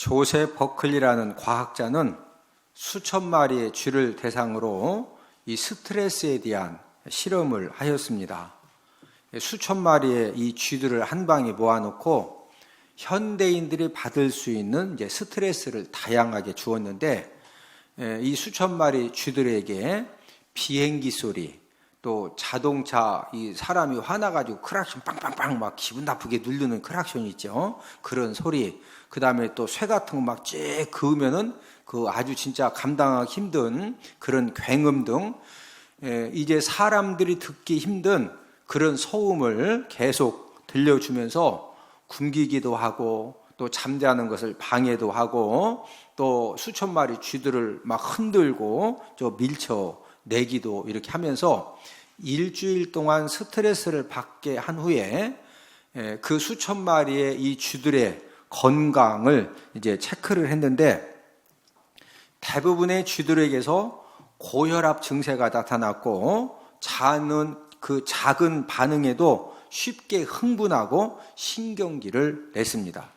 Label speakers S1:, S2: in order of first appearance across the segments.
S1: 조셉 버클리라는 과학자는 수천 마리의 쥐를 대상으로 이 스트레스에 대한 실험을 하였습니다. 수천 마리의 이 쥐들을 한 방에 모아놓고 현대인들이 받을 수 있는 이제 스트레스를 다양하게 주었는데, 이 수천 마리 쥐들에게 비행기 소리, 또 자동차, 이 사람이 화나가지고 크락션 빵빵빵 막 기분 나쁘게 누르는 크락션이 있죠. 그런 소리, 그 다음에 또 쇠 같은 거 막 쭉 그으면은 그 아주 진짜 감당하기 힘든 그런 굉음 등, 이제 사람들이 듣기 힘든 그런 소음을 계속 들려주면서 굶기기도 하고, 또 잠자는 것을 방해도 하고, 또 수천 마리 쥐들을 막 흔들고 밀쳐내기도 이렇게 하면서 일주일 동안 스트레스를 받게 한 후에 그 수천 마리의 이 쥐들의 건강을 이제 체크를 했는데, 대부분의 쥐들에게서 고혈압 증세가 나타났고, 자는 그 작은 반응에도 쉽게 흥분하고 신경기를 냈습니다.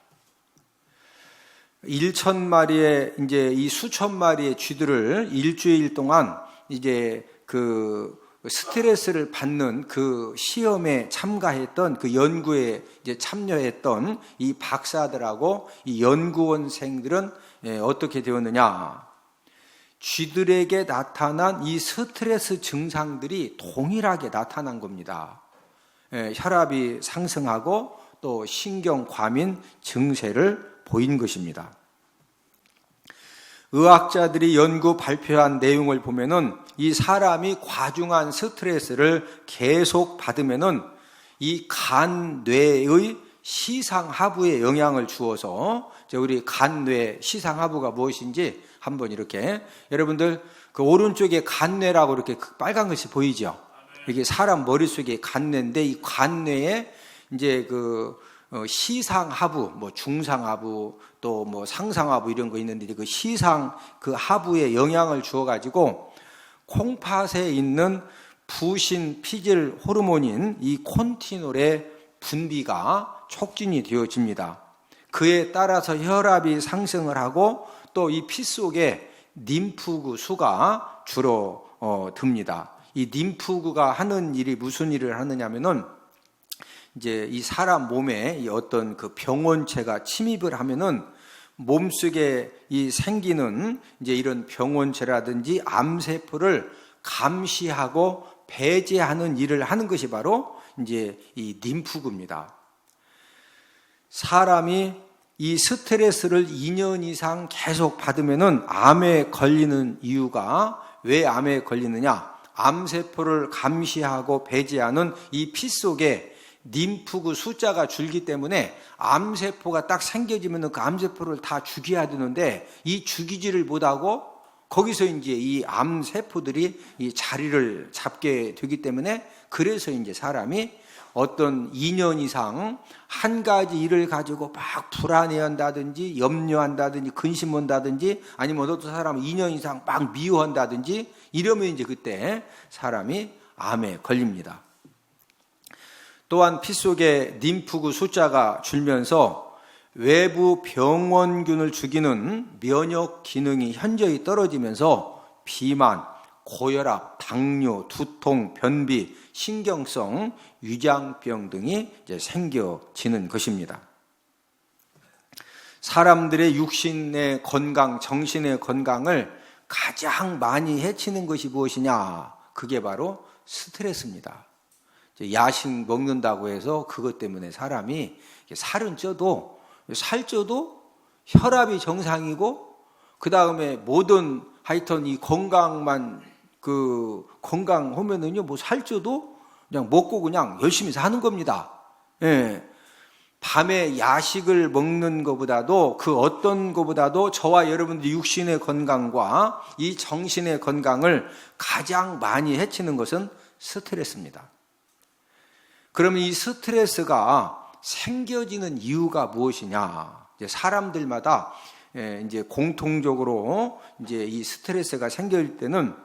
S1: 1,000마리의 이제 이 수천 마리의 쥐들을 일주일 동안 이제 그 스트레스를 받는 그 시험에 참가했던, 그 연구에 이제 참여했던 이 박사들하고 이 연구원생들은 어떻게 되었느냐? 쥐들에게 나타난 이 스트레스 증상들이 동일하게 나타난 겁니다. 혈압이 상승하고 또 신경 과민 증세를 보인 것입니다. 의학자들이 연구 발표한 내용을 보면은 이 사람이 과중한 스트레스를 계속 받으면은 이 간 뇌의 시상하부에 영향을 주어서, 우리 간 뇌 시상하부가 무엇인지 한번 이렇게, 여러분들 그 오른쪽에 간뇌라고 이렇게 빨간 것이 보이죠? 이게 사람 머릿속에 간뇌인데, 이 간뇌에 이제 그 시상하부, 뭐 중상하부, 또 뭐 상상하부 이런 거 있는데, 그 시상 그 하부에 영향을 주어 가지고 콩팥에 있는 부신 피질 호르몬인 이 콘티놀의 분비가 촉진이 되어집니다. 그에 따라서 혈압이 상승을 하고, 또 이 피 속에 림프구 수가 주로 듭니다. 이 림프구가 하는 일이 무슨 일을 하느냐면은, 이제 이 사람 몸에 어떤 그 병원체가 침입을 하면은 몸속에 이 생기는 이제 이런 병원체라든지 암세포를 감시하고 배제하는 일을 하는 것이 바로 이제 이 림프구입니다. 사람이 이 스트레스를 2년 이상 계속 받으면은 암에 걸리는 이유가, 왜 암에 걸리느냐? 암세포를 감시하고 배제하는 이 피 속에 림프구 숫자가 줄기 때문에 암세포가 딱 생겨지면 그 암세포를 다 죽여야 되는데, 이 죽이지를 못하고 거기서 이제 이 암세포들이 이 자리를 잡게 되기 때문에, 그래서 이제 사람이 어떤 2년 이상 한 가지 일을 가지고 막 불안해한다든지 염려한다든지 근심한다든지, 아니면 어떤 사람은 2년 이상 막 미워한다든지 이러면 이제 그때 사람이 암에 걸립니다. 또한 피 속에 림프구 숫자가 줄면서 외부 병원균을 죽이는 면역 기능이 현저히 떨어지면서 비만, 고혈압, 당뇨, 두통, 변비, 신경성 위장병 등이 이제 생겨지는 것입니다. 사람들의 육신의 건강, 정신의 건강을 가장 많이 해치는 것이 무엇이냐? 그게 바로 스트레스입니다. 야식 먹는다고 해서 그것 때문에 사람이 살은 쪄도, 살쪄도 혈압이 정상이고, 그 다음에 모든 하여튼 이 건강만 건강하면은요, 뭐 살쪄도 그냥 먹고 그냥 열심히 사는 겁니다. 밤에 야식을 먹는 것보다도, 그 어떤 것보다도 저와 여러분들 육신의 건강과 이 정신의 건강을 가장 많이 해치는 것은 스트레스입니다. 그러면 이 스트레스가 생겨지는 이유가 무엇이냐? 이제 사람들마다 이제 공통적으로 이제 이 스트레스가 생길 때는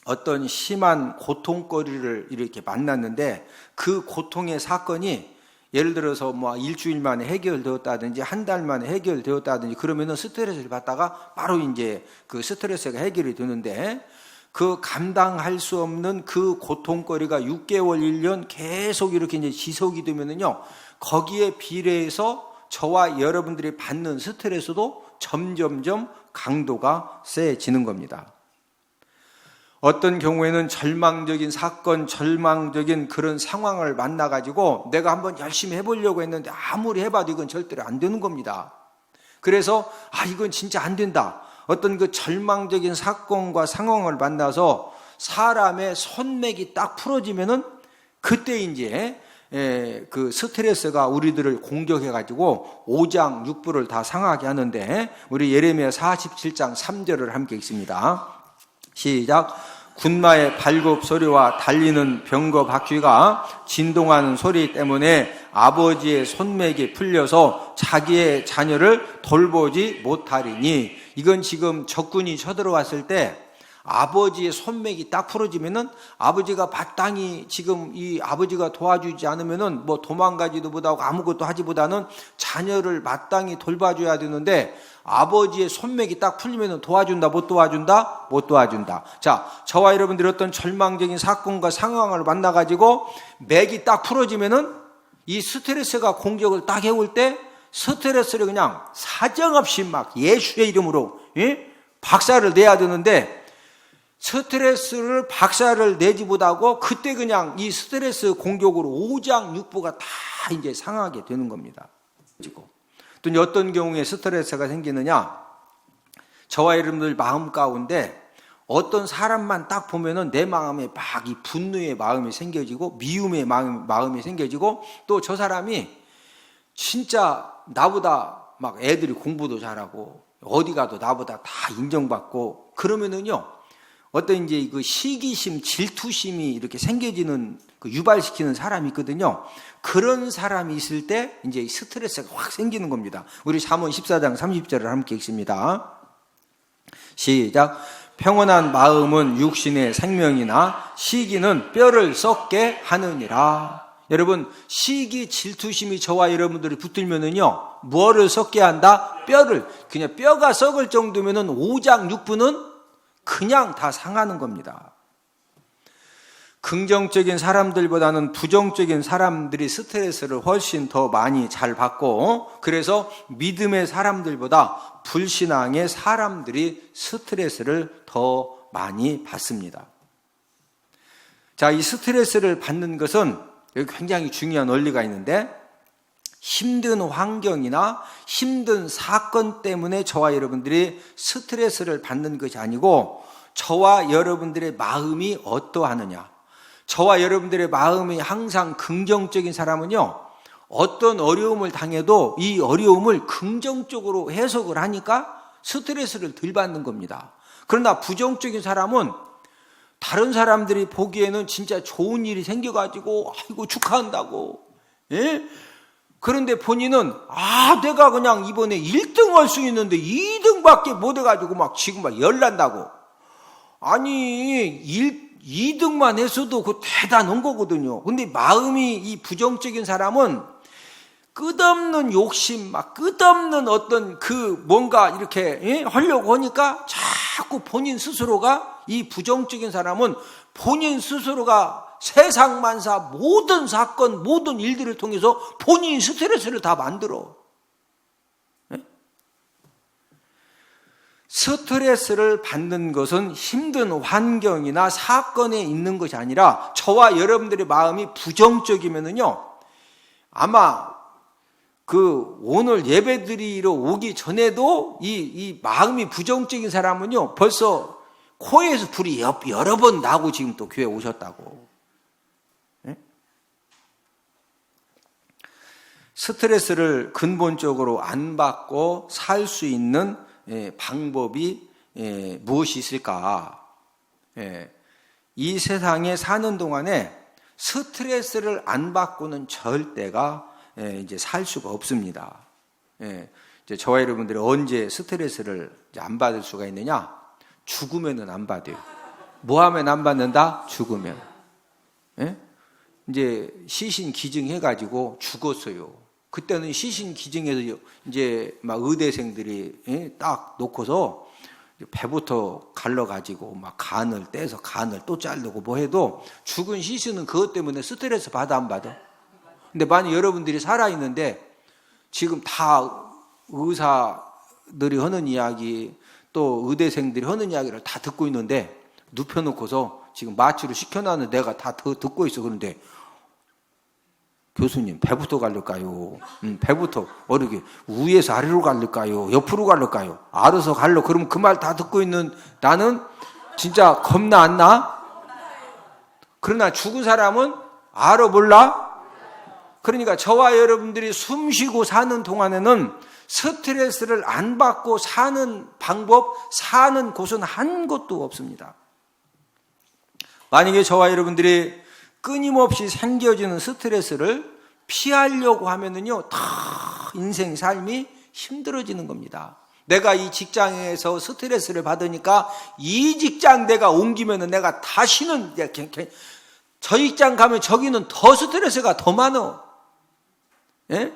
S1: 어떤 심한 고통거리를 이렇게 만났는데, 그 고통의 사건이 예를 들어서 뭐 일주일 만에 해결되었다든지 한 달 만에 해결되었다든지 그러면은 스트레스를 받다가 바로 이제 그 스트레스가 해결이 되는데, 그 감당할 수 없는 그 고통거리가 6개월, 1년 계속 이렇게 이제 지속이 되면은요, 거기에 비례해서 저와 여러분들이 받는 스트레스도 점점점 강도가 세지는 겁니다. 어떤 경우에는 절망적인 사건, 절망적인 그런 상황을 만나가지고 내가 한번 열심히 해보려고 했는데 아무리 해봐도 이건 절대로 안 되는 겁니다. 그래서 이건 진짜 안 된다. 어떤 그 절망적인 사건과 상황을 만나서 사람의 손맥이 딱 풀어지면은 그때 이제 그 스트레스가 우리들을 공격해가지고 오장육부를 다 상하게 하는데, 우리 예레미야 47장 3절을 함께 읽습니다. 시작. 군마의 발굽 소리와 달리는 병거 바퀴가 진동하는 소리 때문에 아버지의 손맥이 풀려서 자기의 자녀를 돌보지 못하리니. 이건 지금 적군이 쳐들어왔을 때 아버지의 손맥이 딱 풀어지면은 아버지가 마땅히 지금 이 아버지가 도와주지 않으면은 뭐 도망가지도 못하고 아무것도 하지보다는 자녀를 마땅히 돌봐줘야 되는데, 아버지의 손맥이 딱 풀리면은 도와준다, 못 도와준다? 못 도와준다. 자, 저와 여러분들이 어떤 절망적인 사건과 상황을 만나가지고 맥이 딱 풀어지면은 이 스트레스가 공격을 딱 해올 때 스트레스를 그냥 사정없이 막 예수의 이름으로 박살을 내야 되는데, 스트레스를 박살을 내지 못하고 그때 그냥 이 스트레스 공격으로 오장육부가 다 이제 상하게 되는 겁니다. 또 어떤 경우에 스트레스가 생기느냐, 저와 여러분들 마음 가운데 어떤 사람만 딱 보면은 내 마음에 막 이 분노의 마음이 생겨지고 미움의 마음이 생겨지고, 또 저 사람이 진짜 나보다 막 애들이 공부도 잘하고 어디 가도 나보다 다 인정받고 그러면은요, 어떤 이제 그 시기심, 질투심이 이렇게 생겨지는, 그 유발시키는 사람이 있거든요. 그런 사람이 있을 때 이제 스트레스가 확 생기는 겁니다. 우리 잠언 14장 30절을 함께 읽습니다. 시작. 평온한 마음은 육신의 생명이나 시기는 뼈를 썩게 하느니라. 여러분, 시기, 질투심이 저와 여러분들이 붙들면은요, 뭐를 썩게 한다? 뼈를. 그냥 뼈가 썩을 정도면은 오장육부는 그냥 다 상하는 겁니다. 긍정적인 사람들보다는 부정적인 사람들이 스트레스를 훨씬 더 많이 잘 받고, 그래서 믿음의 사람들보다 불신앙의 사람들이 스트레스를 더 많이 받습니다. 자, 이 스트레스를 받는 것은 여기 굉장히 중요한 원리가 있는데, 힘든 환경이나 힘든 사건 때문에 저와 여러분들이 스트레스를 받는 것이 아니고, 저와 여러분들의 마음이 어떠하느냐. 저와 여러분들의 마음이 항상 긍정적인 사람은요, 어떤 어려움을 당해도 이 어려움을 긍정적으로 해석을 하니까 스트레스를 덜 받는 겁니다. 그러나 부정적인 사람은 다른 사람들이 보기에는 진짜 좋은 일이 생겨가지고 아이고 축하한다고, 그런데 본인은 내가 그냥 이번에 1등 할 수 있는데 2등밖에 못 해가지고 막 지금 막 열난다고. 아니 2등만 했어도 그 대단한 거거든요. 근데 마음이 이 부정적인 사람은 끝없는 욕심, 막 끝없는 어떤 그 뭔가 이렇게 하려고 하니까 자꾸 본인 스스로가, 이 부정적인 사람은 본인 스스로가 세상 만사 모든 사건, 모든 일들을 통해서 본인 스트레스를 다 만들어. 스트레스를 받는 것은 힘든 환경이나 사건에 있는 것이 아니라, 저와 여러분들의 마음이 부정적이면은요, 아마 그 오늘 예배드리러 오기 전에도 이 마음이 부정적인 사람은요, 벌써 코에서 불이 여러 번 나고 지금 또 교회 오셨다고. 스트레스를 근본적으로 안 받고 살 수 있는 방법이 무엇이 있을까? 이 세상에 사는 동안에 스트레스를 안 받고는 절대가 이제 살 수가 없습니다. 이제 저와 여러분들이 언제 스트레스를 안 받을 수가 있느냐? 죽으면은 안 받아요. 뭐 하면 안 받는다? 죽으면. 이제 시신 기증해가지고 죽었어요. 그때는 시신 기증해서 이제 막 의대생들이 딱 놓고서 배부터 갈라가지고 막 간을 떼서 간을 또 자르고 뭐 해도 죽은 시신은 그것 때문에 스트레스 받아 안 받아? 근데 만약 여러분들이 살아있는데 지금 다 의사들이 하는 이야기 또 의대생들이 하는 이야기를 다 듣고 있는데 눕혀놓고서 지금 마취를 시켜놨는 내가 다 듣고 있어. 그런데 교수님 배부터 갈릴까요? 배부터 어떻게 위에서 아래로 갈릴까요? 옆으로 갈릴까요? 알아서 갈려. 그럼 그 말 다 듣고 있는 나는 진짜 겁나 안 나? 그러나 죽은 사람은 알아 몰라? 그러니까 저와 여러분들이 숨 쉬고 사는 동안에는 스트레스를 안 받고 사는 방법, 사는 곳은 한 곳도 없습니다. 만약에 저와 여러분들이 끊임없이 생겨지는 스트레스를 피하려고 하면은요, 다 인생 삶이 힘들어지는 겁니다. 내가 이 직장에서 스트레스를 받으니까 이 직장 내가 옮기면은 내가 다시는 저 직장 가면 저기는 더 스트레스가 더 많어. 예?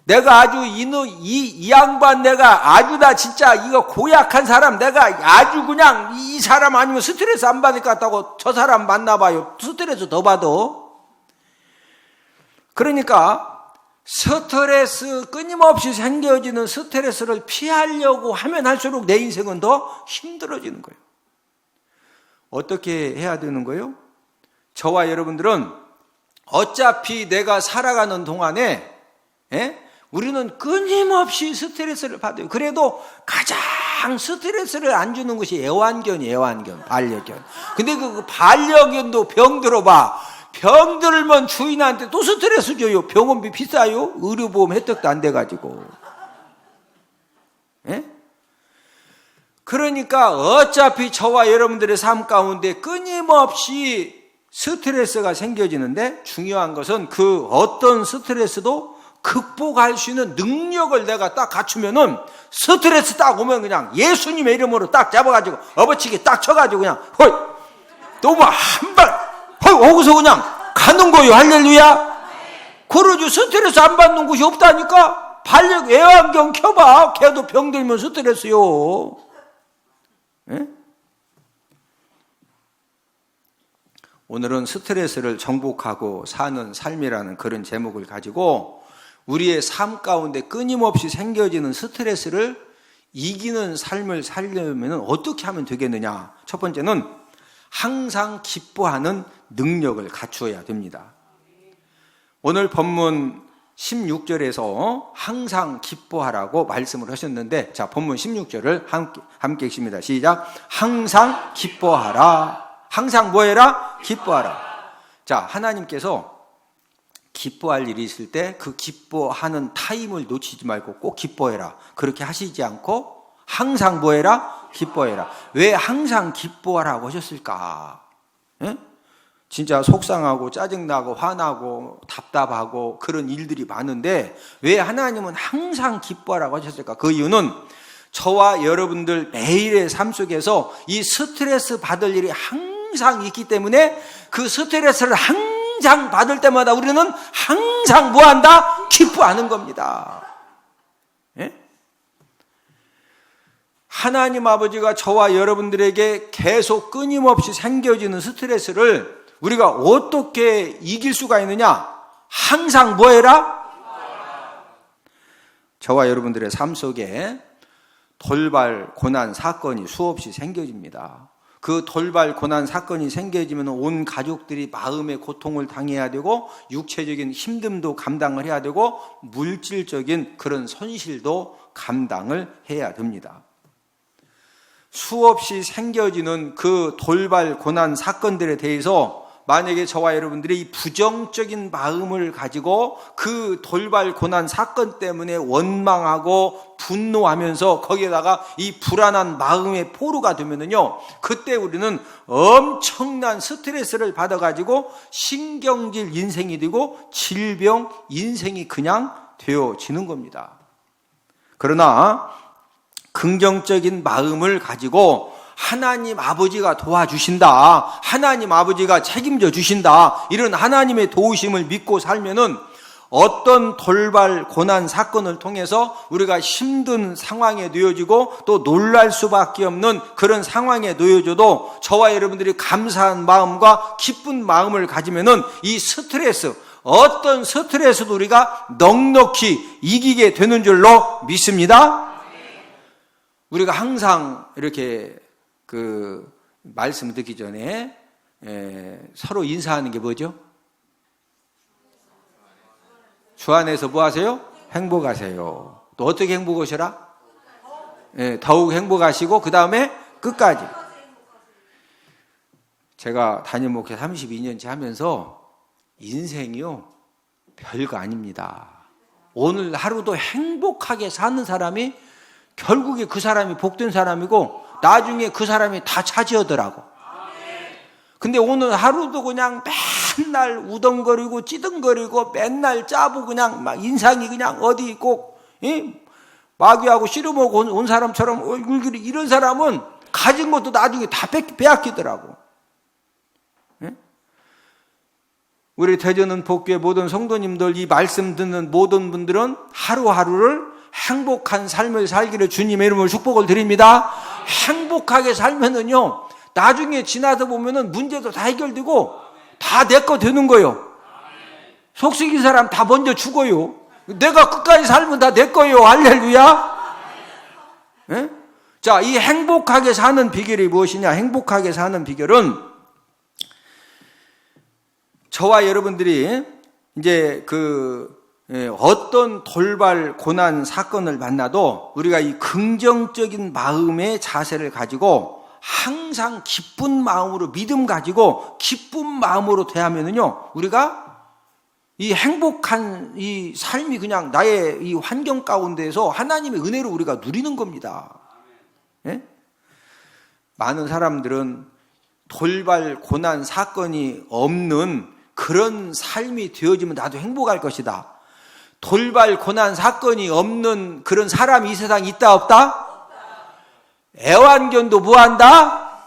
S1: 내가 아주 이 양반 내가 아주 나 진짜 이거 고약한 사람 내가 아주 그냥 이 사람 아니면 스트레스 안 받을 것 같다고 저 사람 만나봐요. 스트레스 더 받아. 그러니까 스트레스 끊임없이 생겨지는 스트레스를 피하려고 하면 할수록 내 인생은 더 힘들어지는 거예요. 어떻게 해야 되는 거예요? 저와 여러분들은 어차피 내가 살아가는 동안에 우리는 끊임없이 스트레스를 받아요. 그래도 가장 스트레스를 안 주는 것이 애완견이에요. 애완견, 반려견. 근데 그 반려견도 병 들어봐. 병 들면 주인한테 또 스트레스 줘요. 병원비 비싸요. 의료보험 혜택도 안 돼가지고. 그러니까 어차피 저와 여러분들의 삶 가운데 끊임없이 스트레스가 생겨지는데 중요한 것은 그 어떤 스트레스도 극복할 수 있는 능력을 내가 딱 갖추면은 스트레스 딱 오면 그냥 예수님의 이름으로 딱 잡아가지고 업어치기 딱 쳐가지고 그냥 헐 너무 한발 헐 거기서 그냥 가는 거예요. 할렐루야. 그러죠. 스트레스 안 받는 곳이 없다니까. 애완견 켜봐. 걔도 병 들면 스트레스요. 오늘은 스트레스를 정복하고 사는 삶이라는 그런 제목을 가지고 우리의 삶 가운데 끊임없이 생겨지는 스트레스를 이기는 삶을 살려면 어떻게 하면 되겠느냐? 첫 번째는 항상 기뻐하는 능력을 갖추어야 됩니다. 오늘 본문 16절에서 항상 기뻐하라고 말씀을 하셨는데, 자, 본문 16절을 함께 읽습니다. 시작. 항상 기뻐하라. 항상 뭐 해라? 기뻐하라. 자, 하나님께서 기뻐할 일이 있을 때 그 기뻐하는 타임을 놓치지 말고 꼭 기뻐해라. 그렇게 하시지 않고 항상 뭐 해라? 기뻐해라. 왜 항상 기뻐하라고 하셨을까? 진짜 속상하고 짜증나고 화나고 답답하고 그런 일들이 많은데 왜 하나님은 항상 기뻐하라고 하셨을까? 그 이유는 저와 여러분들 매일의 삶 속에서 이 스트레스 받을 일이 항상 있기 때문에 그 스트레스를 항상 받을 때마다 우리는 항상 뭐한다? 기뻐하는 겁니다. 하나님 아버지가 저와 여러분들에게 계속 끊임없이 생겨지는 스트레스를 우리가 어떻게 이길 수가 있느냐? 항상 뭐 해라? 저와 여러분들의 삶 속에 돌발 고난 사건이 수없이 생겨집니다. 그 돌발 고난 사건이 생겨지면 온 가족들이 마음의 고통을 당해야 되고 육체적인 힘듦도 감당을 해야 되고 물질적인 그런 손실도 감당을 해야 됩니다. 수없이 생겨지는 그 돌발 고난 사건들에 대해서 만약에 저와 여러분들이 이 부정적인 마음을 가지고 그 돌발 고난 사건 때문에 원망하고 분노하면서 거기에다가 이 불안한 마음의 포로가 되면은요, 그때 우리는 엄청난 스트레스를 받아가지고 신경질 인생이 되고 질병 인생이 그냥 되어지는 겁니다. 그러나 긍정적인 마음을 가지고 하나님 아버지가 도와주신다, 하나님 아버지가 책임져 주신다, 이런 하나님의 도우심을 믿고 살면은 어떤 돌발 고난 사건을 통해서 우리가 힘든 상황에 놓여지고 또 놀랄 수밖에 없는 그런 상황에 놓여져도 저와 여러분들이 감사한 마음과 기쁜 마음을 가지면은 이 스트레스, 어떤 스트레스도 우리가 넉넉히 이기게 되는 줄로 믿습니다. 우리가 항상 이렇게 말씀 듣기 전에 서로 인사하는 게 뭐죠? 주 안에서 뭐 하세요? 행복하세요. 또 어떻게 행복하셔라? 더욱 행복하시고 그 다음에 끝까지. 제가 담임 목회 32년째 하면서 인생이요 별거 아닙니다. 오늘 하루도 행복하게 사는 사람이 결국에 그 사람이 복된 사람이고 나중에 그 사람이 다 차지하더라고. 근데 오늘 하루도 그냥 맨날 우덩거리고 찌덩거리고 맨날 짜고 그냥 막 인상이 그냥 어디 꼭 마귀하고 씨름하고 온 사람처럼 얼굴이 이런 사람은 가진 것도 나중에 다 빼앗기더라고. 우리 대전은 복교의 모든 성도님들, 이 말씀 듣는 모든 분들은 하루하루를 행복한 삶을 살기를 주님의 이름으로 축복을 드립니다. 행복하게 살면은요 나중에 지나서 보면은 문제도 다 해결되고 다 내 거 되는 거예요. 속썩인 사람 다 먼저 죽어요. 내가 끝까지 살면 다 내 거예요. 할렐루야. 네? 자, 이 행복하게 사는 비결이 무엇이냐? 행복하게 사는 비결은 저와 여러분들이 이제 어떤 돌발 고난 사건을 만나도 우리가 이 긍정적인 마음의 자세를 가지고 항상 기쁜 마음으로 믿음 가지고 기쁜 마음으로 대하면은요 우리가 이 행복한 이 삶이 그냥 나의 이 환경 가운데에서 하나님의 은혜로 우리가 누리는 겁니다. 예? 많은 사람들은 돌발 고난 사건이 없는 그런 삶이 되어지면 나도 행복할 것이다. 돌발 고난 사건이 없는 그런 사람이 이 세상에 있다 없다? 애완견도 뭐한다?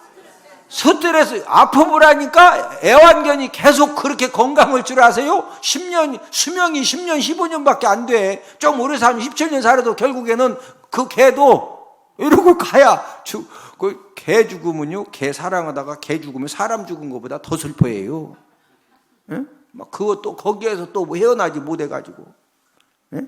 S1: 스트레스, 아픔을 하니까 애완견이 계속 그렇게 건강할 줄 아세요? 10년, 수명이 10년, 15년밖에 안 돼. 좀 오래 살면 17년 살아도 결국에는 그 개도 이러고 가야, 그 개 죽으면요, 개 사랑하다가 개 죽으면 사람 죽은 것보다 더 슬퍼해요. 예? 막 그것도 거기에서 또 헤어나지 못해가지고. 예?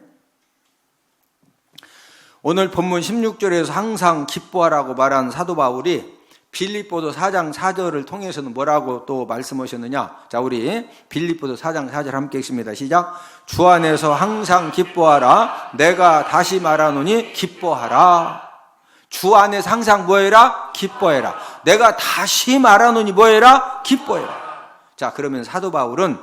S1: 오늘 본문 16절에서 항상 기뻐하라고 말한 사도 바울이 빌립보서 4장 4절을 통해서는 뭐라고 또 말씀하셨느냐? 자, 우리 빌립보서 4장 4절 함께 읽습니다. 시작. 주 안에서 항상 기뻐하라. 내가 다시 말하노니 기뻐하라. 주 안에서 항상 뭐해라? 기뻐해라. 내가 다시 말하노니 뭐해라? 기뻐해라. 자, 그러면 사도 바울은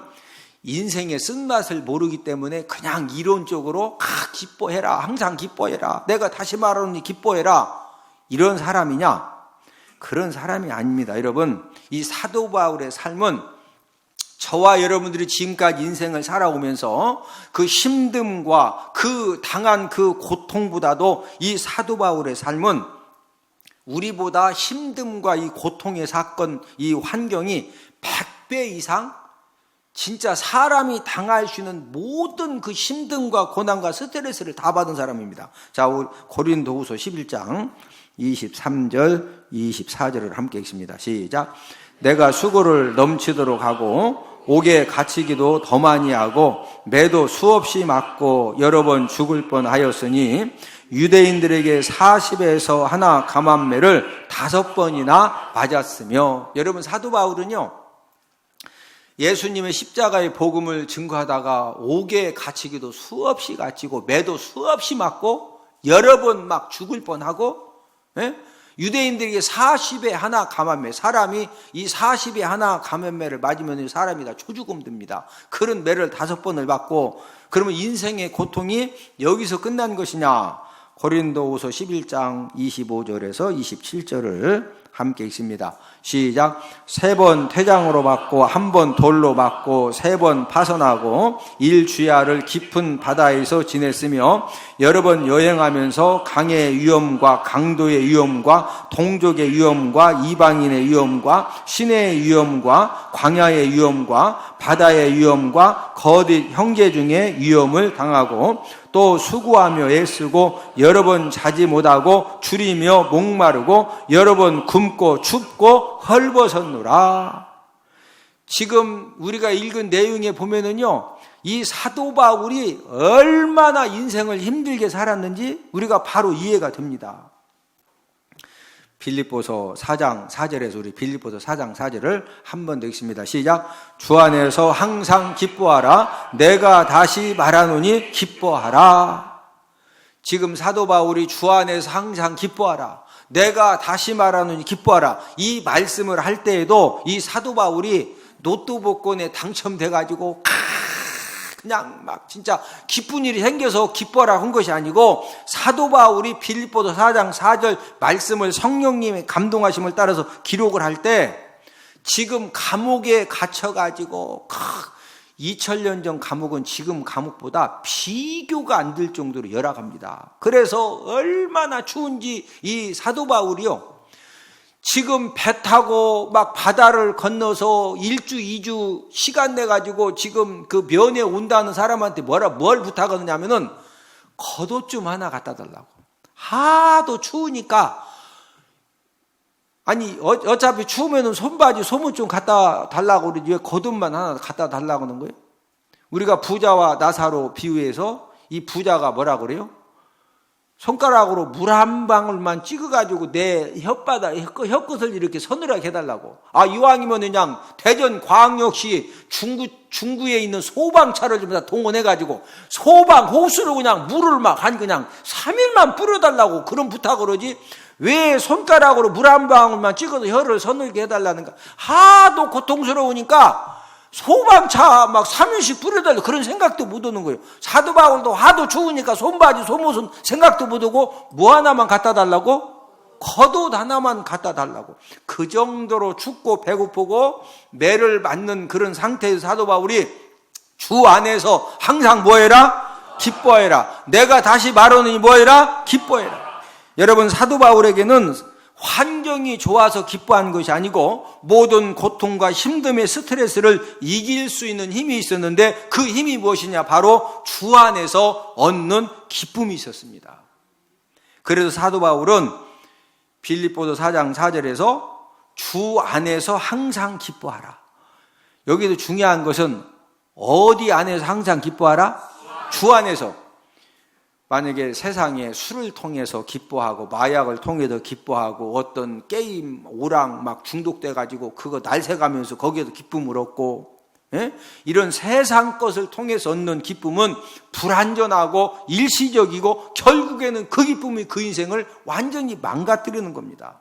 S1: 인생의 쓴맛을 모르기 때문에 그냥 이론적으로 기뻐해라, 항상 기뻐해라, 내가 다시 말하노니 기뻐해라, 이런 사람이냐? 그런 사람이 아닙니다. 여러분, 이 사도 바울의 삶은 저와 여러분들이 지금까지 인생을 살아오면서 그 힘듦과 그 당한 그 고통보다도 이 사도 바울의 삶은 우리보다 힘듦과 이 고통의 사건, 이 환경이 100배 이상 진짜 사람이 당할 수 있는 모든 그 힘듦과 고난과 스트레스를 다 받은 사람입니다. 자, 고린도후서 11장 23절, 24절을 함께 읽습니다. 시작. 내가 수고를 넘치도록 하고 옥에 갇히기도 더 많이 하고 매도 수없이 맞고 여러 번 죽을 뻔하였으니 유대인들에게 40에서 하나 감암매를 5번이나 맞았으며. 여러분, 사도 바울은요 예수님의 십자가의 복음을 증거하다가 옥에 갇히기도 수없이 갇히고 매도 수없이 맞고 여러 번 막 죽을 뻔하고, 예? 유대인들에게 40에 하나 감암매, 사람이 이 40에 하나 감암매를 맞으면 사람이 다 초죽음 됩니다. 그런 매를 5번을 받고, 그러면 인생의 고통이 여기서 끝난 것이냐? 고린도후서 11장 25절에서 27절을 함께 읽습니다. 시작. 3번 퇴장으로 맞고 1번 돌로 맞고 3번 파선하고 일주야를 깊은 바다에서 지냈으며 여러 번 여행하면서 강의 위험과 강도의 위험과 동족의 위험과 이방인의 위험과 시내의 위험과 광야의 위험과 바다의 위험과 거짓 형제 중에 위험을 당하고 또 수고하며 애쓰고 여러 번 자지 못하고 줄이며 목마르고 여러 번 굶고 춥고 헐벗었노라. 지금 우리가 읽은 내용에 보면은요, 이 사도 바울이 얼마나 인생을 힘들게 살았는지 우리가 바로 이해가 됩니다. 빌립보서 4장 4절에서 우리 빌립보서 4장 4절을 한 번 더 읽습니다. 시작. 주 안에서 항상 기뻐하라. 내가 다시 말하노니 기뻐하라. 지금 사도 바울이 주 안에서 항상 기뻐하라. 내가 다시 말하노니 기뻐하라. 이 말씀을 할 때에도 이 사도 바울이 로또 복권에 당첨돼가지고 그냥 막 진짜 기쁜 일이 생겨서 기뻐라 한 것이 아니고 사도 바울이 빌립보서 4장 4절 말씀을 성령님의 감동하심을 따라서 기록을 할 때 지금 감옥에 갇혀가지고 2000년 전 감옥은 지금 감옥보다 비교가 안 될 정도로 열악합니다. 그래서 얼마나 추운지 이 사도 바울이요, 지금 배 타고 막 바다를 건너서 1주 2주 시간 내가지고 지금 그 면회 온다는 사람한테 뭘 부탁하느냐면은 겉옷 좀 하나 갖다 달라고. 하도 추우니까, 아니 어차피 추우면은 손바지 소문 좀 갖다 달라고 그러지 왜 겉옷만 하나 갖다 달라고 하는 거예요? 우리가 부자와 나사로 비유해서 이 부자가 뭐라 그래요? 손가락으로 물 한 방울만 찍어가지고 내 혀끝을 이렇게 서늘하게 해달라고. 이왕이면 그냥 대전 광역시 중구에 있는 소방차를 좀 다 동원해가지고 소방 호수로 그냥 물을 막 한 그냥 3일만 뿌려달라고 그런 부탁을 하지. 왜 손가락으로 물 한 방울만 찍어서 혀를 서늘게 해달라는가. 하도 고통스러우니까 소방차 막 3일씩 뿌려달라 그런 생각도 못 오는 거예요. 사도 바울도 하도 추우니까 손바지 소못은 생각도 못 오고 뭐 하나만 갖다 달라고? 겉옷 하나만 갖다 달라고. 그 정도로 춥고 배고프고 매를 맞는 그런 상태에서 사도 바울이 주 안에서 항상 뭐해라? 기뻐해라. 내가 다시 말하노니 뭐해라? 기뻐해라. 여러분, 사도 바울에게는 환경이 좋아서 기뻐하는 것이 아니고 모든 고통과 힘듦의 스트레스를 이길 수 있는 힘이 있었는데 그 힘이 무엇이냐? 바로 주 안에서 얻는 기쁨이 있었습니다. 그래서 사도 바울은 빌립보서 4장 4절에서 주 안에서 항상 기뻐하라. 여기도 중요한 것은 어디 안에서 항상 기뻐하라? 주 안에서. 만약에 세상에 술을 통해서 기뻐하고 마약을 통해서 기뻐하고 어떤 게임 오락 막 중독돼가지고 그거 날새가면서 거기에도 기쁨을 얻고, 이런 세상 것을 통해서 얻는 기쁨은 불완전하고 일시적이고 결국에는 그 기쁨이 그 인생을 완전히 망가뜨리는 겁니다.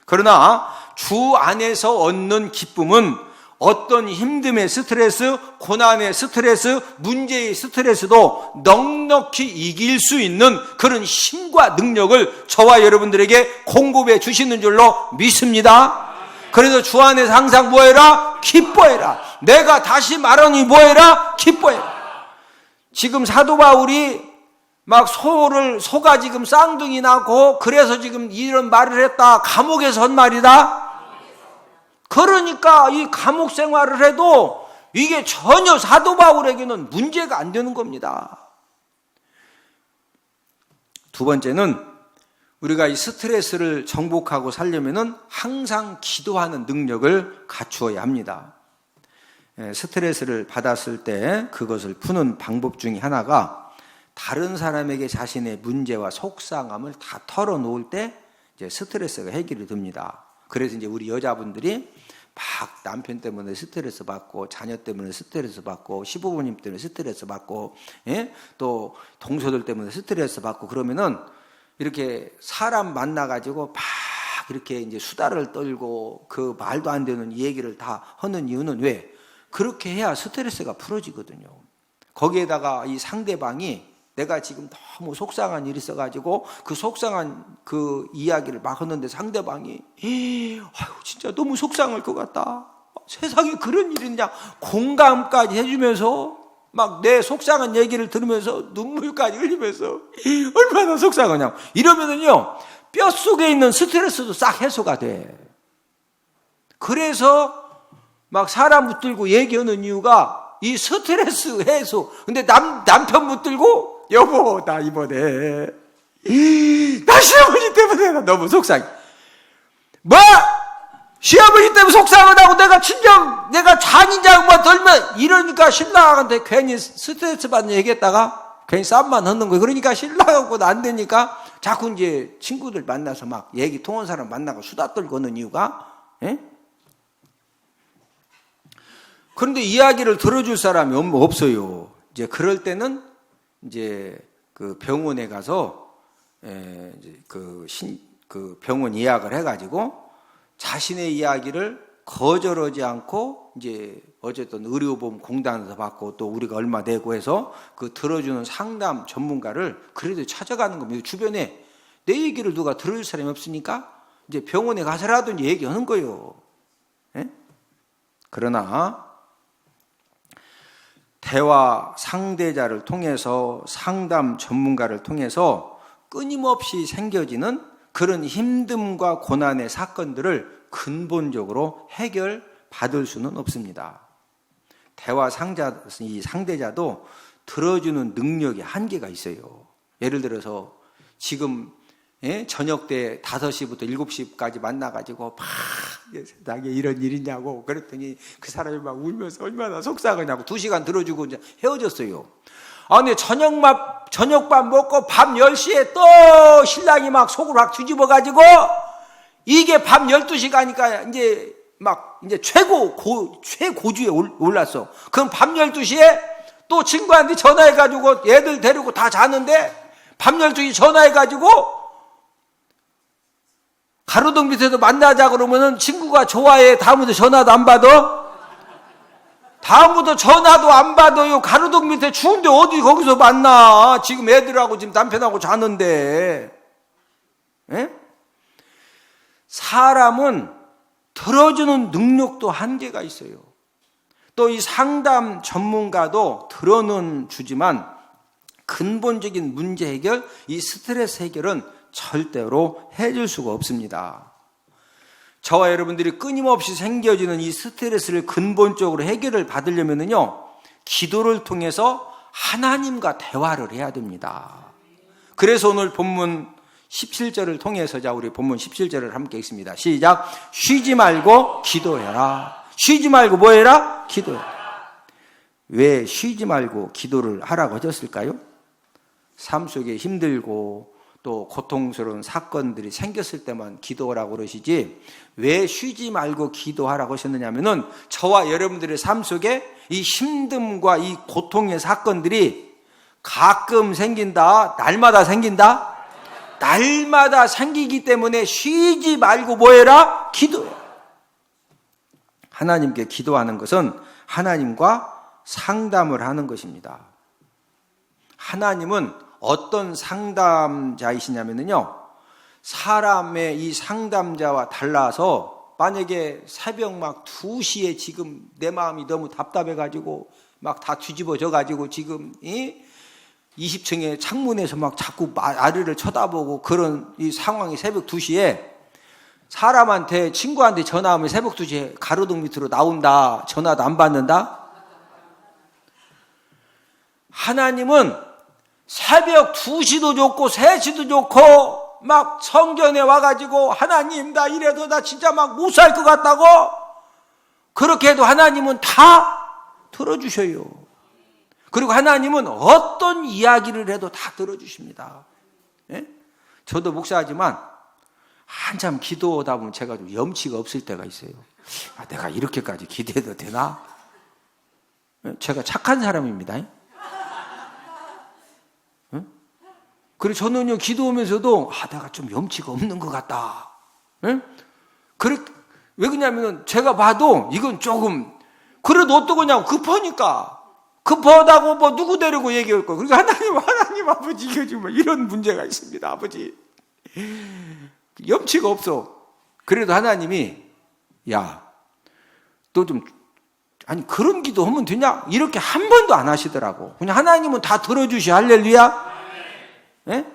S1: 그러나 주 안에서 얻는 기쁨은 어떤 힘듦의 스트레스, 고난의 스트레스, 문제의 스트레스도 넉넉히 이길 수 있는 그런 힘과 능력을 저와 여러분들에게 공급해 주시는 줄로 믿습니다. 그래서 주 안에서 항상 뭐해라? 기뻐해라. 내가 다시 말하니 뭐해라? 기뻐해라. 지금 사도 바울이 막 소가 지금 쌍둥이 나고 그래서 지금 이런 말을 했다. 감옥에서 한 말이다. 그러니까 이 감옥 생활을 해도 이게 전혀 사도 바울에게는 문제가 안 되는 겁니다. 두 번째는 우리가 이 스트레스를 정복하고 살려면은 항상 기도하는 능력을 갖추어야 합니다. 스트레스를 받았을 때 그것을 푸는 방법 중에 하나가 다른 사람에게 자신의 문제와 속상함을 다 털어놓을 때 이제 스트레스가 해결이 됩니다. 그래서 이제 우리 여자분들이 막 남편 때문에 스트레스 받고 자녀 때문에 스트레스 받고 시부모님 때문에 스트레스 받고 또 동서들 때문에 스트레스 받고 그러면은 이렇게 사람 만나가지고 막 이렇게 이제 수다를 떨고 그 말도 안 되는 얘기를 다 하는 이유는 왜? 그렇게 해야 스트레스가 풀어지거든요. 거기에다가 이 상대방이 내가 지금 너무 속상한 일이 있어가지고 그 속상한 그 이야기를 막 하는데 상대방이 아유 진짜 너무 속상할 것 같다. 세상에 그런 일이 있냐. 공감까지 해주면서 막 내 속상한 얘기를 들으면서 눈물까지 흘리면서 얼마나 속상하냐. 이러면은요 뼛속에 있는 스트레스도 싹 해소가 돼. 그래서 막 사람 붙들고 얘기하는 이유가 이 스트레스 해소. 근데 남편 붙들고 여보 나 이번에 나 시어머니 때문에 나 너무 속상해. 뭐? 시어머니 때문에 속상하다고 내가 친정 내가 잔인장만 들면 이러니까 신랑한테 괜히 스트레스 받는 얘기했다가 괜히 쌈만 넣는 거예요. 그러니까 신랑하고는 안 되니까 자꾸 이제 친구들 만나서 막 얘기 통한 사람 만나고 수다 떨고 하는 이유가 그런데 이야기를 들어줄 사람이 없어요. 이제 그럴 때는 이제 그 병원에 가서 이제 그 병원 예약을 해가지고 자신의 이야기를 거절하지 않고 이제 어쨌든 의료보험 공단에서 받고 또 우리가 얼마 내고 해서 그 들어주는 상담 전문가를 그래도 찾아가는 겁니다. 주변에 내 얘기를 누가 들을 사람이 없으니까 이제 병원에 가서라도 이제 얘기하는 거예요. 그러나 대화 상대자를 통해서 상담 전문가를 통해서 끊임없이 생겨지는 그런 힘듦과 고난의 사건들을 근본적으로 해결받을 수는 없습니다. 대화 이 상대자도 들어주는 능력이 한계가 있어요. 예를 들어서 지금 저녁 때 5시부터 7시까지 만나가지고 막 세상에 이런 일이냐고 그랬더니 그 사람이 막 울면서 얼마나 속상하냐고 2시간 들어주고 이제 헤어졌어요. 근데 저녁밥 먹고 밤 10시에 또 신랑이 막 속을 확 뒤집어가지고 이게 밤 12시 가니까 이제 막 이제 최고주에 올랐어. 그럼 밤 12시에 또 친구한테 전화해가지고 애들 데리고 다 자는데 밤 12시 전화해가지고 가로등 밑에서 만나자 그러면은 친구가 좋아해. 다음부터 전화도 안 받아? 다음부터 전화도 안 받아요. 가로등 밑에 추운데 어디 거기서 만나. 지금 애들하고 지금 남편하고 자는데. 사람은 들어주는 능력도 한계가 있어요. 또 이 상담 전문가도 들어는 주지만 근본적인 문제 해결, 이 스트레스 해결은 절대로 해줄 수가 없습니다. 저와 여러분들이 끊임없이 생겨지는 이 스트레스를 근본적으로 해결을 받으려면요, 기도를 통해서 하나님과 대화를 해야 됩니다. 그래서 오늘 본문 17절을 통해서 자 우리 본문 17절을 함께 읽습니다. 시작. 쉬지 말고 기도해라. 쉬지 말고 뭐 해라? 기도해라. 왜 쉬지 말고 기도를 하라고 하셨을까요? 삶 속에 힘들고 또 고통스러운 사건들이 생겼을 때만 기도하라고 그러시지 왜 쉬지 말고 기도하라고 하셨느냐면은 저와 여러분들의 삶 속에 이 힘듦과 이 고통의 사건들이 가끔 생긴다, 날마다 생긴다, 날마다 생기기 때문에 쉬지 말고 뭐 해라? 기도해. 하나님께 기도하는 것은 하나님과 상담을 하는 것입니다. 하나님은 어떤 상담자이시냐면요, 사람의 이 상담자와 달라서 만약에 새벽 막 2시에 지금 내 마음이 너무 답답해가지고 막 다 뒤집어져가지고 지금 20층의 창문에서 막 자꾸 아래를 쳐다보고 그런 이 상황이 새벽 2시에 사람한테 친구한테 전화하면 새벽 2시에 가로등 밑으로 나온다, 전화도 안 받는다? 하나님은 새벽 2시도 좋고 3시도 좋고 막 성전에 와가지고 하나님 나 이래도 나 진짜 막 못 살 것 같다고 그렇게 해도 하나님은 다 들어주셔요. 그리고 하나님은 어떤 이야기를 해도 다 들어주십니다. 예? 저도 목사하지만 한참 기도하다 보면 제가 좀 염치가 없을 때가 있어요. 내가 이렇게까지 기도해도 되나? 제가 착한 사람입니다. 그리고 저는요, 기도하면서도, 내가 좀 염치가 없는 것 같다. 왜 그러냐면, 제가 봐도, 이건 조금, 그래도 어떠냐고, 급하니까. 급하다고 뭐 누구 데리고 얘기할 거예요. 그러니까 하나님 아버지 이거 지금 이런 문제가 있습니다. 아버지 염치가 없어. 그래도 하나님이 야, 너 좀 아니 그런 기도하면 되냐? 이렇게 한 번도 안 하시더라고. 그냥 하나님은 다 들어주시. 할렐루야. 예?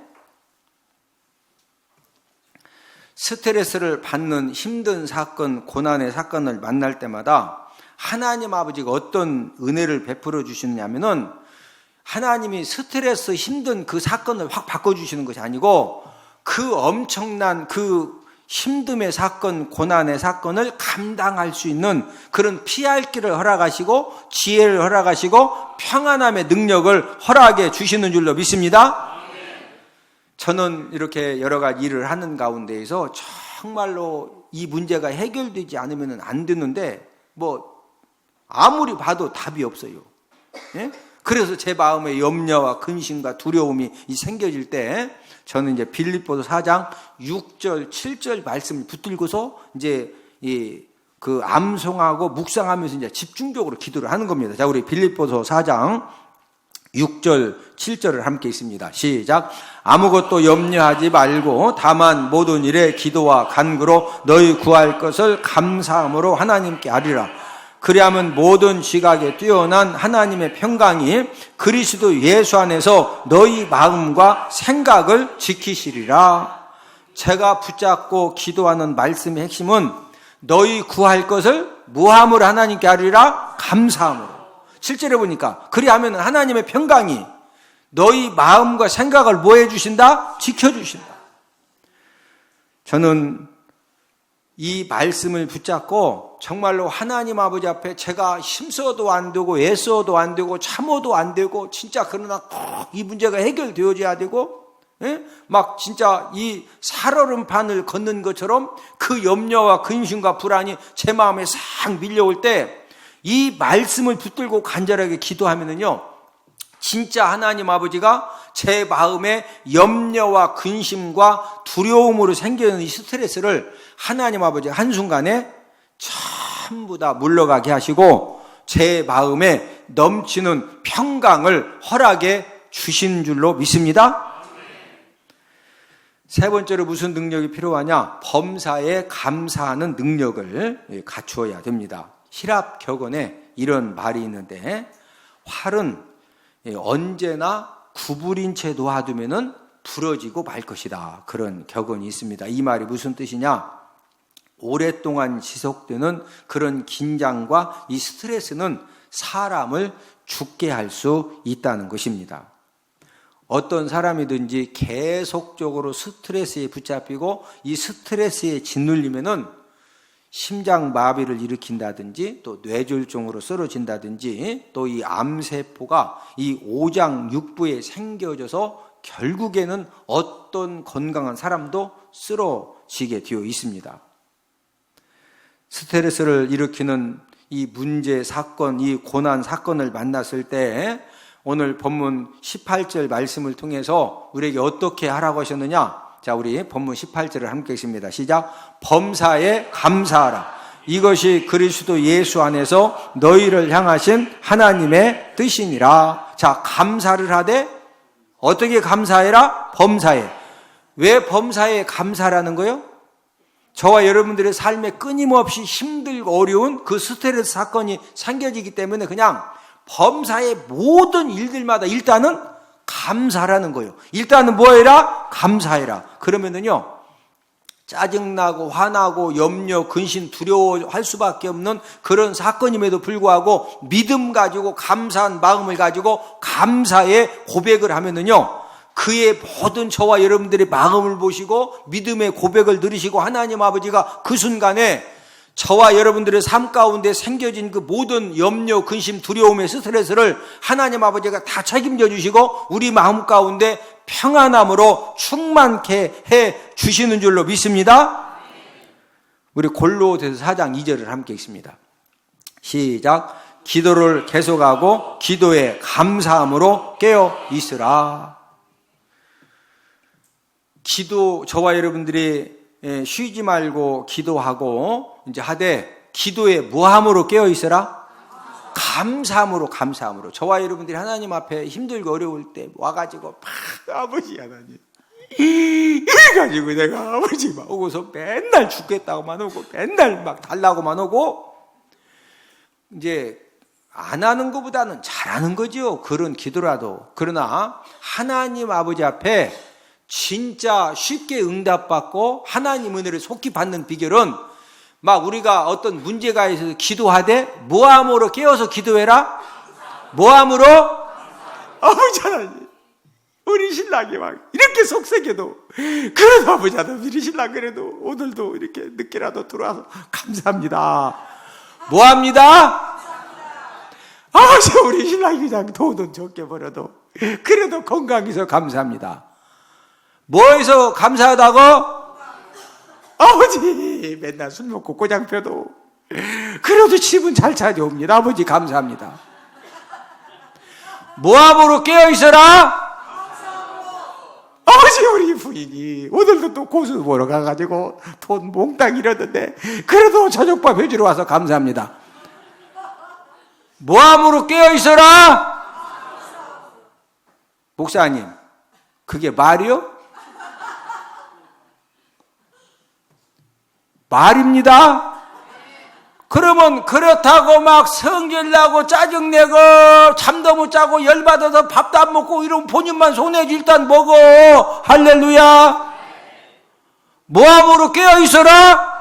S1: 스트레스를 받는 힘든 사건, 고난의 사건을 만날 때마다 하나님 아버지가 어떤 은혜를 베풀어 주시느냐면은 하나님이 스트레스 힘든 그 사건을 확 바꿔주시는 것이 아니고 그 엄청난 그 힘듦의 사건, 고난의 사건을 감당할 수 있는 그런 피할 길을 허락하시고 지혜를 허락하시고 평안함의 능력을 허락해 주시는 줄로 믿습니다. 저는 이렇게 여러 가지 일을 하는 가운데에서 정말로 이 문제가 해결되지 않으면 안 되는데 뭐 아무리 봐도 답이 없어요. 예? 그래서 제 마음에 염려와 근심과 두려움이 생겨질 때 저는 이제 빌립보서 4장 6절, 7절 말씀을 붙들고서 이제 그 암송하고 묵상하면서 이제 집중적으로 기도를 하는 겁니다. 자, 우리 빌립보서 4장 6절, 7절을 함께 있습니다. 시작. 아무것도 염려하지 말고 다만 모든 일에 기도와 간구로 너희 구할 것을 감사함으로 하나님께 아뢰라. 그리하면 모든 지각에 뛰어난 하나님의 평강이 그리스도 예수 안에서 너희 마음과 생각을 지키시리라. 제가 붙잡고 기도하는 말씀의 핵심은 너희 구할 것을 무함으로 하나님께 아뢰라. 감사함으로. 7절에 보니까 그리하면 하나님의 평강이 너희 마음과 생각을 뭐 해주신다? 지켜주신다. 저는 이 말씀을 붙잡고 정말로 하나님 아버지 앞에 제가 힘써도 안 되고 애써도 안 되고 참어도 안 되고 진짜 그러나 꼭 이 문제가 해결되어져야 되고 막 진짜 이 살얼음판을 걷는 것처럼 그 염려와 근심과 불안이 제 마음에 싹 밀려올 때 이 말씀을 붙들고 간절하게 기도하면은요 진짜 하나님 아버지가 제 마음에 염려와 근심과 두려움으로 생기는 이 스트레스를 하나님 아버지가 한순간에 전부 다 물러가게 하시고 제 마음에 넘치는 평강을 허락해 주신 줄로 믿습니다. 세 번째로 무슨 능력이 필요하냐? 범사에 감사하는 능력을 갖추어야 됩니다. 히랍 격언에 이런 말이 있는데 활은 언제나 구부린 채 놓아두면은 부러지고 말 것이다. 그런 격언이 있습니다. 이 말이 무슨 뜻이냐? 오랫동안 지속되는 그런 긴장과 이 스트레스는 사람을 죽게 할 수 있다는 것입니다. 어떤 사람이든지 계속적으로 스트레스에 붙잡히고 이 스트레스에 짓눌리면은 심장 마비를 일으킨다든지 또 뇌졸중으로 쓰러진다든지 또 이 암세포가 이 오장육부에 생겨져서 결국에는 어떤 건강한 사람도 쓰러지게 되어 있습니다. 스트레스를 일으키는 이 문제 사건, 이 고난 사건을 만났을 때 오늘 본문 18절 말씀을 통해서 우리에게 어떻게 하라고 하셨느냐? 자, 우리 본문 18절을 함께 읽습니다. 시작. 범사에 감사하라. 이것이 그리스도 예수 안에서 너희를 향하신 하나님의 뜻이니라. 자, 감사를 하되 어떻게 감사해라? 범사에. 왜 범사에 감사라는 거예요? 저와 여러분들의 삶에 끊임없이 힘들고 어려운 그 스트레스 사건이 생겨지기 때문에 그냥 범사의 모든 일들마다 일단은 감사라는 거예요. 일단은 뭐 해라? 감사해라. 그러면은요, 짜증나고 화나고 염려, 근심, 두려워할 수밖에 없는 그런 사건임에도 불구하고 믿음 가지고 감사한 마음을 가지고 감사의 고백을 하면은요, 그의 모든 저와 여러분들의 마음을 보시고 믿음의 고백을 들으시고 하나님 아버지가 그 순간에 저와 여러분들의 삶 가운데 생겨진 그 모든 염려, 근심, 두려움의 스트레스를 하나님 아버지가 다 책임져 주시고 우리 마음 가운데 평안함으로 충만케 해 주시는 줄로 믿습니다. 우리 골로새서 4장 2절을 함께 읽습니다. 시작. 기도를 계속하고 기도에 감사함으로 깨어 있으라. 기도, 저와 여러분들이 쉬지 말고 기도하고 이제 하되 기도에 무함으로 깨어 있어라. 감사함으로 저와 여러분들이 하나님 앞에 힘들고 어려울 때 와가지고 막 아버지 하나님 이래가지고 내가 아버지 막 오고서 맨날 죽겠다고만 오고 맨날 막 달라고만 오고 이제 안 하는 것보다는 잘하는 거죠. 그런 기도라도. 그러나 하나님 아버지 앞에 진짜 쉽게 응답받고 하나님 은혜를 속히 받는 비결은 막 우리가 어떤 문제가 있어서 기도하되 모함으로 깨어서 기도해라. 모함으로 아버지 하나님 우리 신랑이 막 이렇게 속삭여도 그래도 아버지 하나님 우리 신랑 그래도 오늘도 이렇게 늦게라도 들어와서 감사합니다. 뭐합니다? 아버지 우리 신랑이 그냥 돈은 적게 벌어도 그래도 건강해서 감사합니다. 뭐해서 감사하다고? 아버지 맨날 술 먹고 꼬장 펴도 그래도 집은 잘 찾아옵니다. 아버지 감사합니다. 모함으로 깨어있어라. 아버지 우리 부인이 오늘도 또 고수 보러 가가지고 돈 몽땅 잃었는데 그래도 저녁밥 해주러 와서 감사합니다. 모함으로 깨어있어라. 목사님 그게 말이요? 말입니다. 그러면 그렇다고 막 성질나고 짜증내고 잠도 못 자고 열받아서 밥도 안 먹고 이러면 본인만 손해지. 일단 먹어. 할렐루야. 모함으로 깨어있어라.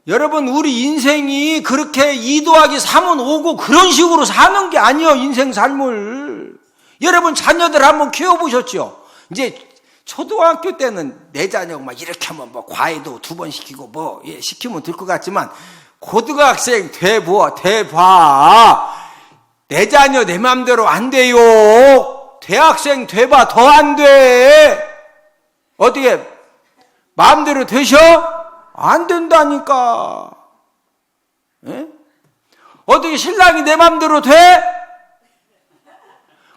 S1: 여러분 우리 인생이 그렇게 2 더하기 3은 5고 그런 식으로 사는 게 아니에요. 인생 삶을. 여러분 자녀들 한번 키워보셨죠? 이제 초등학교 때는 내 자녀 막 이렇게 하면 뭐 과외도 2번 시키고 뭐 시키면 될 것 같지만 고등학생 돼봐 내 자녀 내 맘대로 안 돼요. 대학생 돼봐 더 안 돼. 어떻게 마음대로 되셔? 안 된다니까. 에? 어떻게 신랑이 내 맘대로 돼?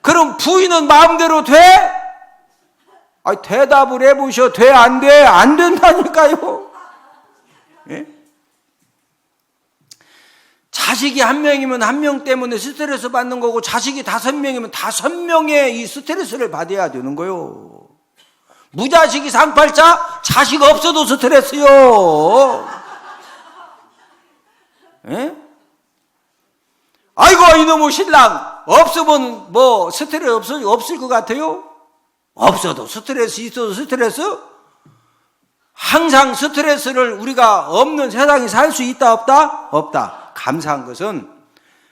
S1: 그럼 부인은 마음대로 돼? 대답을 해보셔. 돼? 안 돼? 안 된다니까요. 예? 자식이 1명이면 1명 때문에 스트레스 받는 거고 자식이 5명이면 5명의 이 스트레스를 받아야 되는 거요. 무자식이 상팔자 자식 없어도 스트레스요. 예? 아이고 이놈의 신랑 없으면 뭐 스트레스 없을 것 같아요? 없어도 스트레스 있어도 스트레스? 항상 스트레스를 우리가 없는 세상에 살 수 있다 없다? 없다. 감사한 것은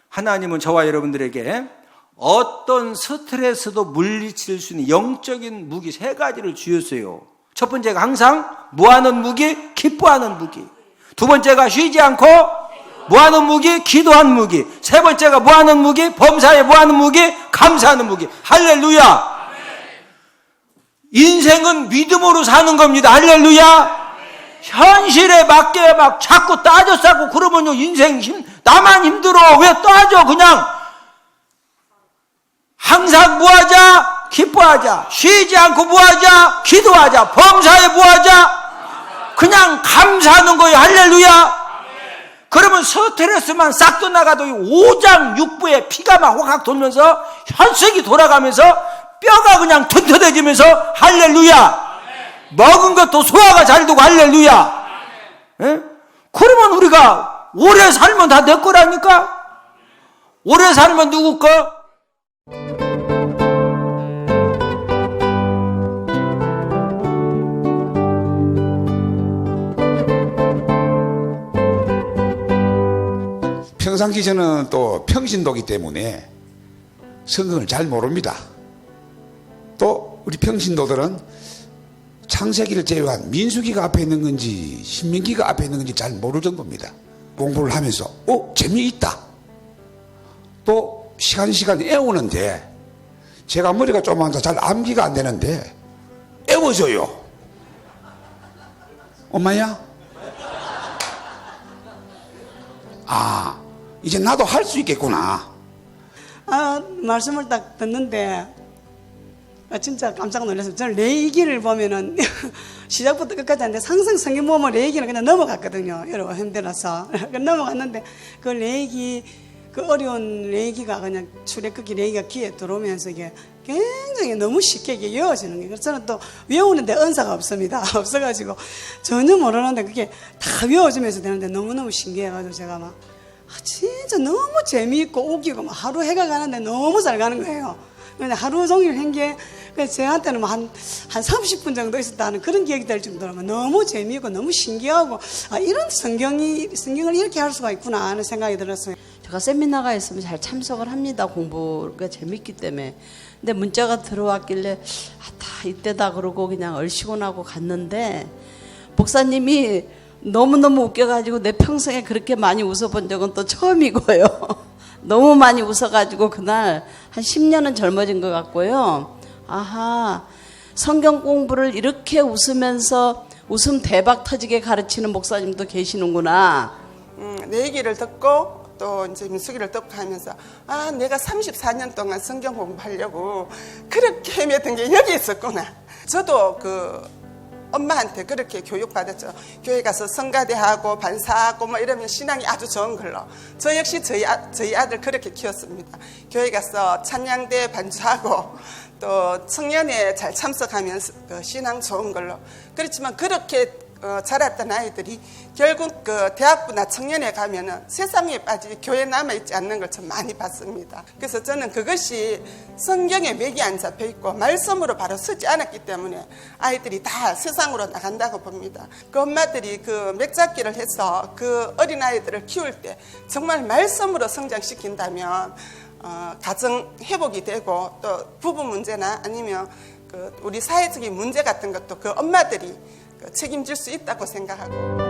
S1: 하나님은 저와 여러분들에게 어떤 스트레스도 물리칠 수 있는 영적인 무기 3가지를 주셨어요. 첫 번째가 항상 뭐하는 무기? 기뻐하는 무기. 두 번째가 쉬지 않고 뭐하는 무기? 기도하는 무기. 세 번째가 뭐하는 무기? 범사에 뭐하는 무기? 감사하는 무기. 할렐루야. 인생은 믿음으로 사는 겁니다. 할렐루야. 현실에 맞게 막 자꾸 따져 싸고 그러면요 인생 나만 힘들어. 왜 따져? 그냥 항상 뭐하자? 기뻐하자. 쉬지 않고 뭐하자? 기도하자. 범사에 뭐하자? 그냥 감사하는 거예요. 할렐루야. 그러면 스트레스만 싹 떠나가도 5장 6부에 피가 막 확 돌면서 혈색이 돌아가면서 뼈가 그냥 튼튼해지면서 할렐루야. 먹은 것도 소화가 잘 되고 할렐루야. 예? 그러면 우리가 오래 살면 다 내 거라니까. 오래 살면 누구 거?
S2: 평상시 저는 또 평신도기 때문에 성경을 잘 모릅니다. 또 우리 평신도들은 창세기를 제외한 민수기가 앞에 있는 건지 신명기가 앞에 있는 건지 잘 모를 정도입니다. 공부를 하면서 재미있다. 또 시간 애우는데 제가 머리가 조그만서 잘 암기가 안 되는데 애워져요. 엄마야? 이제 나도 할 수 있겠구나.
S3: 말씀을 딱 듣는데 진짜 깜짝 놀랐어요. 저는 레이기를 보면은 시작부터 끝까지 하는데 항상 성경 보면 레이기는 그냥 넘어갔거든요. 여러분 힘들어서 넘어갔는데 그 레이기 그 어려운 레이기가 그냥 출애굽기 레이기가 귀에 들어오면서 이게 굉장히 너무 쉽게 이게 외워지는 거예요. 그래서 저는 또 외우는데 은사가 없습니다. 없어가지고 전혀 모르는데 그게 다 외워지면서 되는데 너무너무 신기해가지고 제가 막 진짜 너무 재미있고 웃기고 막 하루 해가 가는데 너무 잘 가는 거예요. 그냥 하루 종일 한 게 저한테는 한 30분 정도 있었다는 그런 기억이 될 정도로 너무 재미있고 너무 신기하고 이런 성경을 이렇게 할 수가 있구나 하는 생각이 들었어요.
S4: 제가 세미나가 있으면 잘 참석을 합니다. 공부가 재밌기 때문에. 근데 문자가 들어왔길래 다 이때다 그러고 그냥 얼씨곤하고 갔는데 목사님이 너무너무 웃겨가지고 내 평생에 그렇게 많이 웃어본 적은 또 처음이고요. 너무 많이 웃어가지고 그날 한 10년은 젊어진 것 같고요. 아하, 성경 공부를 이렇게 웃으면서 웃음 대박 터지게 가르치는 목사님도 계시는구나.
S5: 내 얘기를 듣고 또 이제 민숙이를 듣고 하면서 내가 34년 동안 성경 공부하려고 그렇게 헤맸던 게 여기 있었구나. 저도 엄마한테 그렇게 교육받았죠. 교회 가서 성가대하고 반사하고 뭐 이러면 신앙이 아주 좋은 걸로. 저 역시 저희 아들 그렇게 키웠습니다. 교회 가서 찬양대 반주하고 또 청년회 잘 참석하면서 신앙 좋은 걸로. 그렇지만 그렇게 자랐던 아이들이 결국 대학부나 청년회 가면은 세상에 빠지지 교회에 남아있지 않는 걸 참 많이 봤습니다. 그래서 저는 그것이 성경에 맥이 안 잡혀 있고 말씀으로 바로 서지 않았기 때문에 아이들이 다 세상으로 나간다고 봅니다. 그 엄마들이 맥 잡기를 해서 그 어린 아이들을 키울 때 정말 말씀으로 성장시킨다면 가정 회복이 되고 또 부부 문제나 아니면 우리 사회적인 문제 같은 것도 그 엄마들이 책임질 수 있다고 생각하고